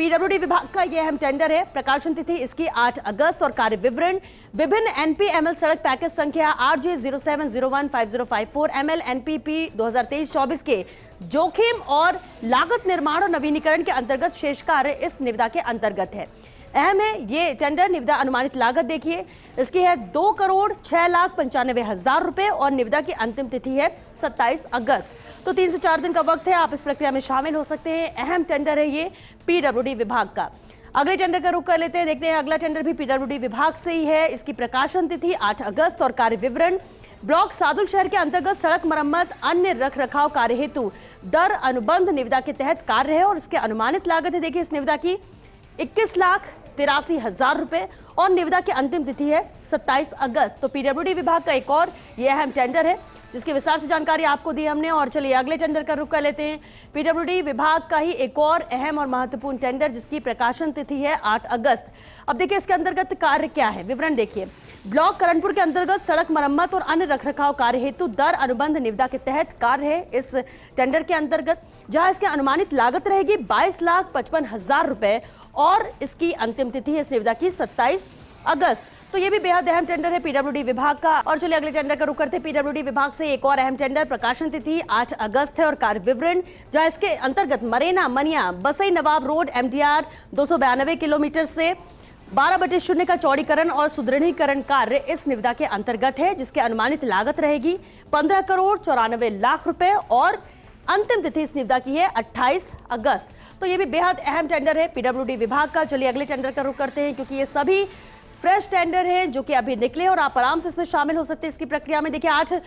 PWD विभाग का यह अहम टेंडर है। प्रकाशन तिथि इसकी 8 अगस्त और कार्य विवरण विभिन्न एनपीएमएल सड़क पैकेज संख्या RJ07015054 ML NPP 2023-24 के जोखिम और लागत निर्माण और नवीनीकरण के अंतर्गत शेष कार्य इस निविदा के अंतर्गत है। अहम है ये टेंडर। निविदा अनुमानित लागत देखिए इसकी है 2,06,95,000 रुपए और निविदा की अंतिम तिथि है 27 अगस्त। तो 3 से 4 दिन का वक्त है, आप इस प्रक्रिया में शामिल हो सकते हैं। अहम टेंडर है ये पीडब्ल्यूडी विभाग का। अगले टेंडर का रुख कर लेते हैं, देखते हैं अगला टेंडर भी पीडब्ल्यूडी विभाग से ही है। इसकी प्रकाशन तिथि 8 अगस्त और कार्य विवरण ब्लॉक सादुल शहर के अंतर्गत सड़क मरम्मत अन्य रख रखाव कार्य हेतु दर अनुबंध निविदा के तहत कार्य है और इसके अनुमानित लागत है देखिए इस निविदा की 21,83,000 रुपए और निविदा की अंतिम तिथि है 27 अगस्त। तो पीडब्ल्यूडी विभाग का एक और यह अहम टेंडर है जिसकी विस्तार से जानकारी आपको दी हमने। और चलिए अगले टेंडर का रुख कर लेते हैं। पीडब्ल्यूडी विभाग का ही एक और अहम और महत्वपूर्ण टेंडर जिसकी प्रकाशन तिथि है 8 अगस्त। अब देखिए इसके अंतर्गत कार्य क्या है, विवरण देखिए। ब्लॉक करणपुर के अंतर्गत सड़क मरम्मत और अन्य रखरखाव कार्य हेतु दर अनुबंध निविदा के तहत कार्य है इस टेंडर के अंतर्गत, जहां इसकी अनुमानित लागत रहेगी 22,55,000 रुपए और इसकी अंतिम तिथि है इस निविदा की 27 अगस्त। तो ये भी बेहद अहम टेंडर है पीडब्ल्यूडी विभाग का। और चलिए अगले टेंडर का रुख करते हैं। पीडब्ल्यूडी विभाग से एक और अहम टेंडर प्रकाशन तिथि 8 अगस्त है और कार्य विवरण जहां इसके अंतर्गत मरेना मनिया बसई नवाब रोड MDR 292 किलोमीटर से 12/0 का चौड़ीकरण और सुदृढ़ीकरण कार्य इस निविदा के अंतर्गत है, जिसके अनुमानित लागत रहेगी 15,94,00,000 रुपए और अंतिम तिथि इस निविदा की है 28 अगस्त। तो ये भी बेहद अहम टेंडर है पीडब्ल्यूडी विभाग का। चलिए अगले टेंडर का रुख करते हैं क्योंकि ये सभी फ्रेश टेंडर हैं जो कि अभी निकले और आप आराम से इसमें शामिल हो सकते हैं इसकी प्रक्रिया में। देखिए 8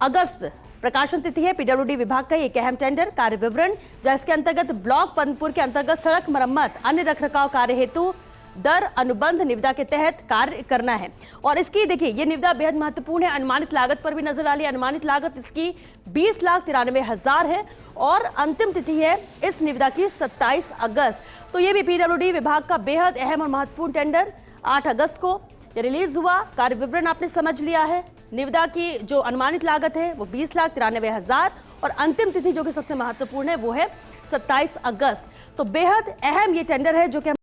अगस्त प्रकाशन तिथि है पीडब्ल्यूडी विभाग का एक अहम टेंडर कार्य विवरण जहां इसके अंतर्गत ब्लॉक पदमपुर के अंतर्गत सड़क मरम्मत अन्य रखरखाव कार्य हेतु दर अनुबंध निविदा के तहत कार्य करना है। और इसकी देखिए ये निविदा बेहद महत्वपूर्ण है। अनुमानित लागत पर भी नजर डाली। अनुमानित लागत इसकी 20,93,000 है और अंतिम तिथि है इस निविदा की 27 अगस्त। तो ये भी पीडब्ल्यूडी विभाग का बेहद अहम और महत्वपूर्ण टेंडर 8 अगस्त को ये रिलीज हुआ। कार्य विवरण आपने समझ लिया है। निविदा की जो अनुमानित लागत है वो 20,93,000 और अंतिम तिथि जो कि सबसे महत्वपूर्ण है वो है 27 अगस्त। तो बेहद अहम ये टेंडर है जो कि